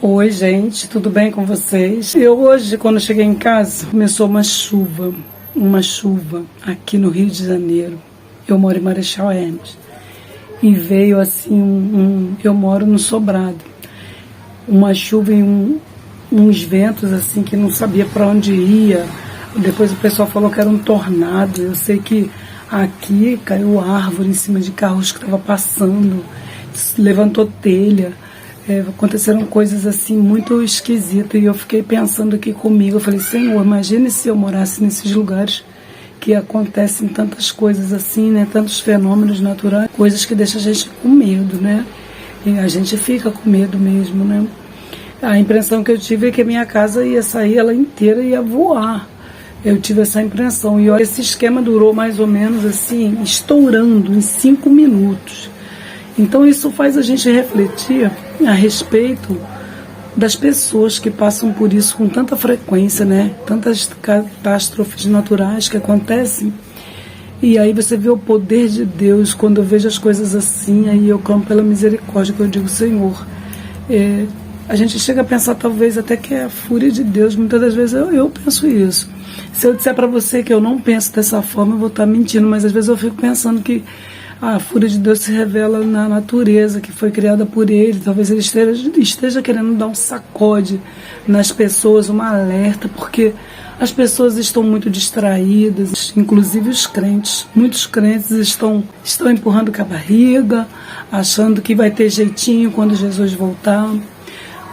Oi, gente, tudo bem com vocês? Eu hoje, quando cheguei em casa, começou uma chuva aqui no Rio de Janeiro. Eu moro em Marechal Hermes. E veio assim, eu moro no sobrado. Uma chuva e uns ventos assim que não sabia para onde ia. Depois o pessoal falou que era um tornado. Eu sei que aqui caiu árvore em cima de carros que estavam passando, levantou telha. Aconteceram coisas assim muito esquisitas e eu fiquei pensando aqui comigo, eu falei, Senhor, imagine se eu morasse nesses lugares que acontecem tantas coisas assim, né, tantos fenômenos naturais, coisas que deixam a gente com medo, né, e a gente fica com medo mesmo, né. A impressão que eu tive é que a minha casa ia sair, ela inteira ia voar. Eu tive essa impressão e olha, esse esquema durou mais ou menos assim, estourando em 5 minutos. Então isso faz a gente refletir a respeito das pessoas que passam por isso com tanta frequência, né? Tantas catástrofes naturais que acontecem. E aí você vê o poder de Deus. Quando eu vejo as coisas assim, aí eu clamo pela misericórdia, que eu digo, Senhor, a gente chega a pensar talvez até que é a fúria de Deus. Muitas das vezes eu penso isso. Se eu disser para você que eu não penso dessa forma, eu vou estar mentindo, mas às vezes eu fico pensando que a fúria de Deus se revela na natureza que foi criada por Ele. Talvez Ele esteja querendo dar um sacode nas pessoas, uma alerta, porque as pessoas estão muito distraídas, inclusive os crentes. Muitos crentes estão empurrando com a barriga, achando que vai ter jeitinho quando Jesus voltar.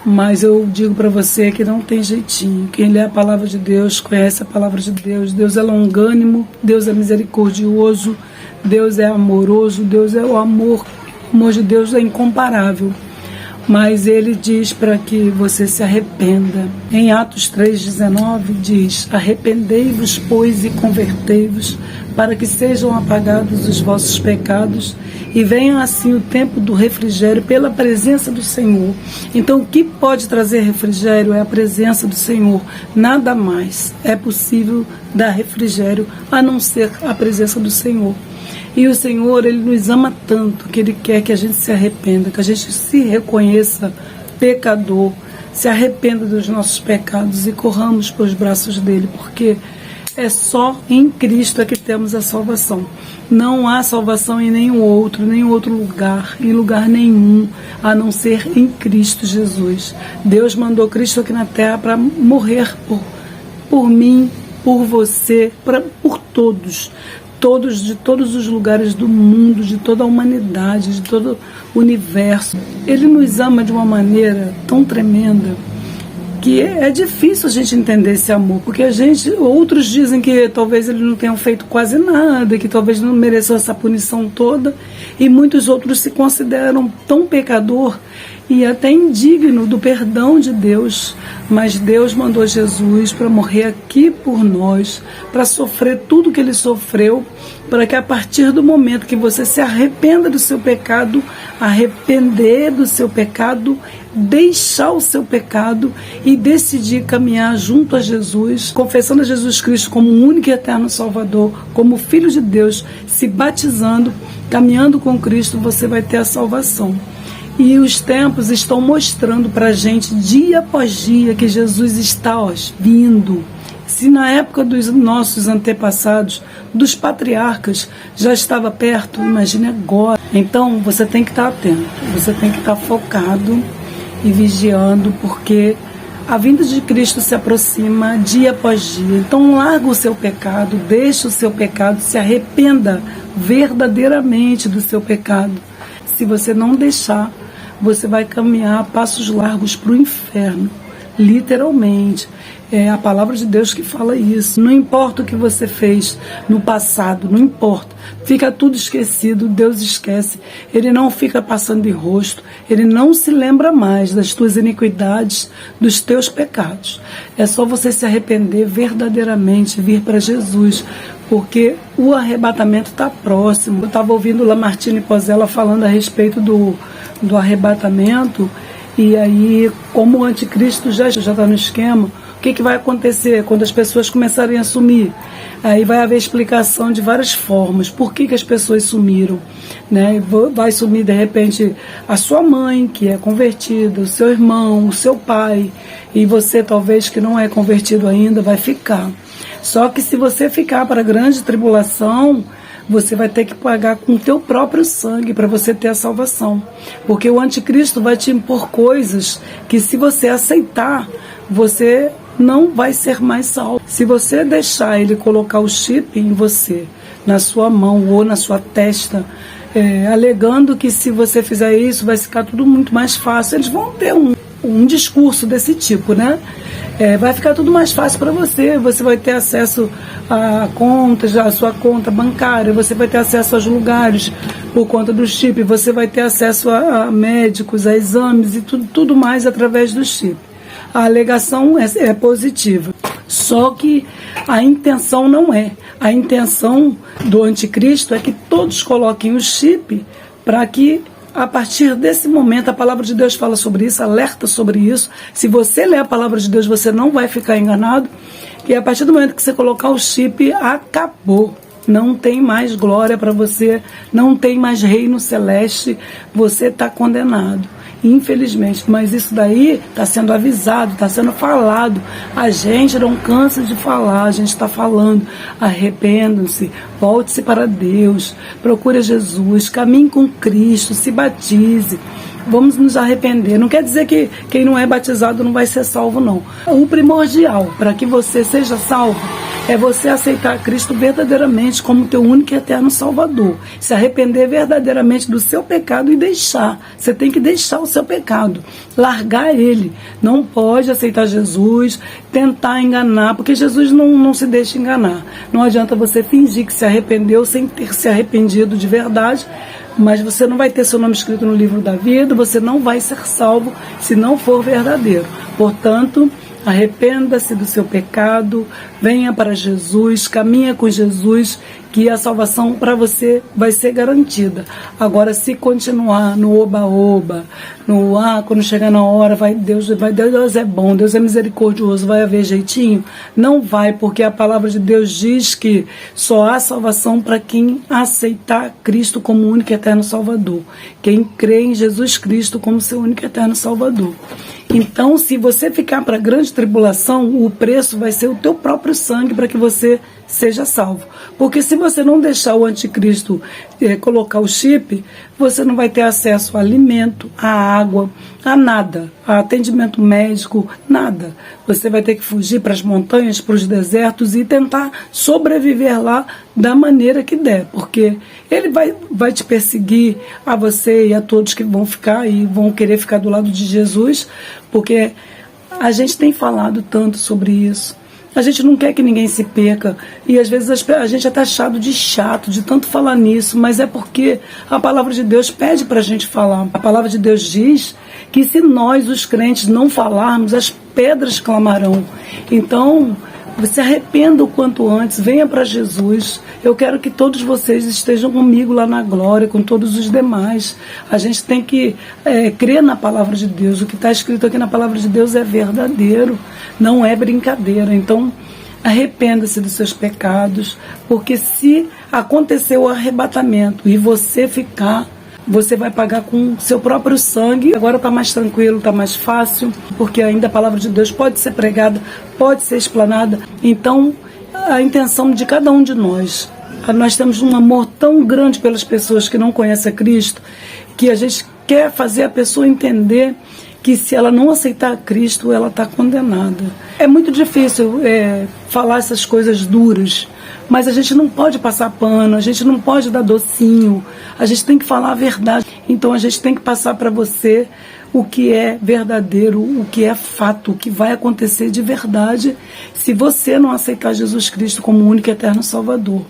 Mas eu digo para você que não tem jeitinho. Quem lê a palavra de Deus, conhece a palavra de Deus. Deus é longânimo, Deus é misericordioso, Deus é amoroso, Deus é o amor. O amor de Deus é incomparável. Mas Ele diz para que você se arrependa. Em Atos 3,19 diz, arrependei-vos, pois, e convertei-vos, para que sejam apagados os vossos pecados e venha assim o tempo do refrigério pela presença do Senhor. Então o que pode trazer refrigério é a presença do Senhor. Nada mais é possível dar refrigério a não ser a presença do Senhor. E o Senhor, Ele nos ama tanto que Ele quer que a gente se arrependa, que a gente se reconheça pecador, se arrependa dos nossos pecados e corramos para os braços dEle, porque é só em Cristo é que temos a salvação. Não há salvação em nenhum outro lugar, em lugar nenhum, a não ser em Cristo Jesus. Deus mandou Cristo aqui na terra para morrer por mim, por você, por todos de todos os lugares do mundo, de toda a humanidade, de todo o universo. Ele nos ama de uma maneira tão tremenda que é difícil a gente entender esse amor, porque outros dizem que talvez eles não tenham feito quase nada, que talvez não mereçam essa punição toda, e muitos outros se consideram tão pecador e até indigno do perdão de Deus, mas Deus mandou Jesus para morrer aqui por nós, para sofrer tudo que Ele sofreu, para que a partir do momento que você se arrependa do seu pecado, deixar o seu pecado e decidir caminhar junto a Jesus, confessando a Jesus Cristo como o único e eterno Salvador, como Filho de Deus, se batizando, caminhando com Cristo, você vai ter a salvação. E os tempos estão mostrando para a gente, dia após dia, que Jesus está vindo. Se na época dos nossos antepassados, dos patriarcas, já estava perto, imagine agora. Então você tem que estar atento, você tem que estar focado e vigiando, porque a vinda de Cristo se aproxima dia após dia. Então larga o seu pecado, deixa o seu pecado, se arrependa verdadeiramente do seu pecado. Se você não deixar, você vai caminhar a passos largos para o inferno, literalmente. É a palavra de Deus que fala isso. Não importa o que você fez no passado, não importa. Fica tudo esquecido, Deus esquece. Ele não fica passando de rosto, Ele não se lembra mais das tuas iniquidades, dos teus pecados. É só você se arrepender verdadeiramente, vir para Jesus, porque o arrebatamento está próximo. Eu estava ouvindo Lamartine Pozella falando a respeito do arrebatamento, e aí, como o anticristo já está no esquema, que vai acontecer quando as pessoas começarem a sumir? Aí vai haver explicação de várias formas. Por que as pessoas sumiram? Né? Vai sumir, de repente, a sua mãe, que é convertida, o seu irmão, o seu pai, e você, talvez, que não é convertido ainda, vai ficar. Só que se você ficar para a grande tribulação, você vai ter que pagar com o teu próprio sangue para você ter a salvação. Porque o anticristo vai te impor coisas que, se você aceitar, você não vai ser mais salvo. Se você deixar ele colocar o chip em você, na sua mão ou na sua testa, alegando que se você fizer isso vai ficar tudo muito mais fácil, eles vão ter um discurso desse tipo, né? Vai ficar tudo mais fácil para você. Você vai ter acesso a contas, a sua conta bancária, você vai ter acesso aos lugares por conta do chip, você vai ter acesso a médicos, a exames e tudo mais através do chip. A alegação é positiva, só que a intenção não é. A intenção do anticristo é que todos coloquem o chip para que, a partir desse momento, a palavra de Deus fala sobre isso, alerta sobre isso. Se você ler a palavra de Deus, você não vai ficar enganado. E a partir do momento que você colocar o chip, acabou. Não tem mais glória para você, não tem mais reino celeste, você está condenado. Infelizmente, mas isso daí está sendo avisado, está sendo falado. A gente não cansa de falar, a gente está falando. Arrependam-se, volte-se para Deus, procure Jesus, caminhe com Cristo, se batize. Vamos nos arrepender. Não quer dizer que quem não é batizado não vai ser salvo, não. O primordial para que você seja salvo é você aceitar Cristo verdadeiramente como teu único e eterno Salvador. Se arrepender verdadeiramente do seu pecado e deixar. Você tem que deixar o seu pecado, largar ele. Não pode aceitar Jesus, tentar enganar, porque Jesus não se deixa enganar. Não adianta você fingir que se arrependeu sem ter se arrependido de verdade, mas você não vai ter seu nome escrito no livro da vida, você não vai ser salvo se não for verdadeiro. Portanto, arrependa-se do seu pecado, venha para Jesus, caminha com Jesus, que a salvação para você vai ser garantida. Agora, se continuar no oba-oba, quando chegar na hora, Deus é bom, Deus é misericordioso, vai haver jeitinho? Não vai, porque a palavra de Deus diz que só há salvação para quem aceitar Cristo como único e eterno Salvador. Quem crê em Jesus Cristo como seu único e eterno Salvador. Então, se você ficar para a grande tribulação, o preço vai ser o teu próprio sangue para que você seja salvo. Porque se você não deixar o anticristo colocar o chip, você não vai ter acesso a alimento, a água, a nada, a atendimento médico, nada. Você vai ter que fugir para as montanhas, para os desertos e tentar sobreviver lá da maneira que der, porque ele vai te perseguir, a você e a todos que vão ficar e vão querer ficar do lado de Jesus, porque a gente tem falado tanto sobre isso. A gente não quer que ninguém se perca, e às vezes a gente é taxado de chato, de tanto falar nisso, mas é porque a palavra de Deus pede para a gente falar. A palavra de Deus diz que se nós, os crentes, não falarmos, as pedras clamarão. Então, se arrependa o quanto antes, venha para Jesus. Eu quero que todos vocês estejam comigo lá na glória, com todos os demais. A gente tem que crer na palavra de Deus. O que está escrito aqui na palavra de Deus é verdadeiro, não é brincadeira. Então, arrependa-se dos seus pecados, porque se acontecer o arrebatamento e você ficar, você vai pagar com seu próprio sangue. Agora está mais tranquilo, está mais fácil, porque ainda a palavra de Deus pode ser pregada, pode ser explanada. Então, a intenção de cada um de nós temos um amor tão grande pelas pessoas que não conhecem a Cristo, que a gente quer fazer a pessoa entender que se ela não aceitar Cristo, ela está condenada. É muito difícil falar essas coisas duras, mas a gente não pode passar pano, a gente não pode dar docinho, a gente tem que falar a verdade. Então a gente tem que passar para você o que é verdadeiro, o que é fato, o que vai acontecer de verdade se você não aceitar Jesus Cristo como único e eterno Salvador.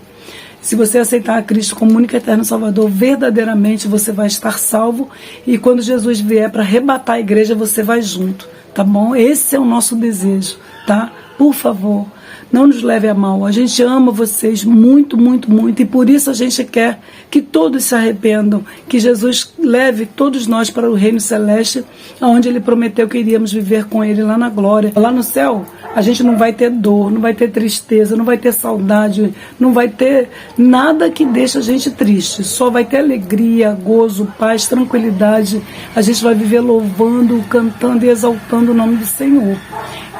Se você aceitar a Cristo como único e eterno Salvador, verdadeiramente você vai estar salvo, e quando Jesus vier para arrebatar a igreja, você vai junto, tá bom? Esse é o nosso desejo. tá? Por favor, não nos leve a mal. A gente ama vocês muito, muito, muito, e por isso a gente quer que todos se arrependam, que Jesus leve todos nós para o reino celeste, onde Ele prometeu que iríamos viver com Ele lá na glória. Lá no céu, a gente não vai ter dor, não vai ter tristeza, não vai ter saudade, não vai ter nada que deixe a gente triste. Só vai ter alegria, gozo, paz, tranquilidade. A gente vai viver louvando, cantando e exaltando o nome do Senhor.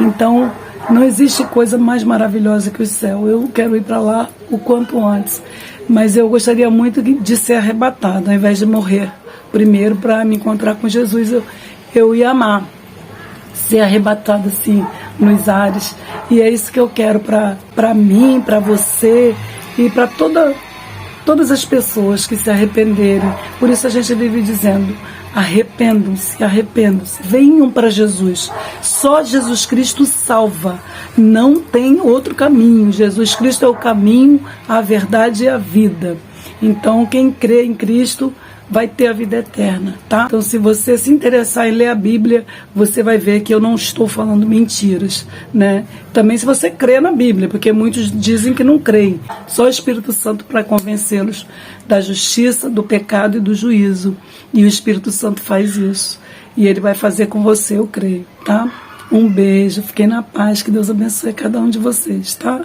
Então, não existe coisa mais maravilhosa que o céu. Eu quero ir para lá o quanto antes. Mas eu gostaria muito de ser arrebatada, ao invés de morrer primeiro para me encontrar com Jesus. Eu ia amar ser arrebatada assim nos ares. E é isso que eu quero para mim, para você e para todas as pessoas que se arrependerem. Por isso a gente vive dizendo: arrependam-se, arrependam-se, venham para Jesus. Só Jesus Cristo salva, não tem outro caminho. Jesus Cristo é o caminho, a verdade e a vida. Então quem crê em Cristo vai ter a vida eterna, tá? Então se você se interessar em ler a Bíblia, você vai ver que eu não estou falando mentiras, né? Também se você crê na Bíblia, porque muitos dizem que não creem. Só o Espírito Santo para convencê-los da justiça, do pecado e do juízo. E o Espírito Santo faz isso. E Ele vai fazer com você, eu creio, tá? Um beijo, fiquem na paz, que Deus abençoe cada um de vocês, tá?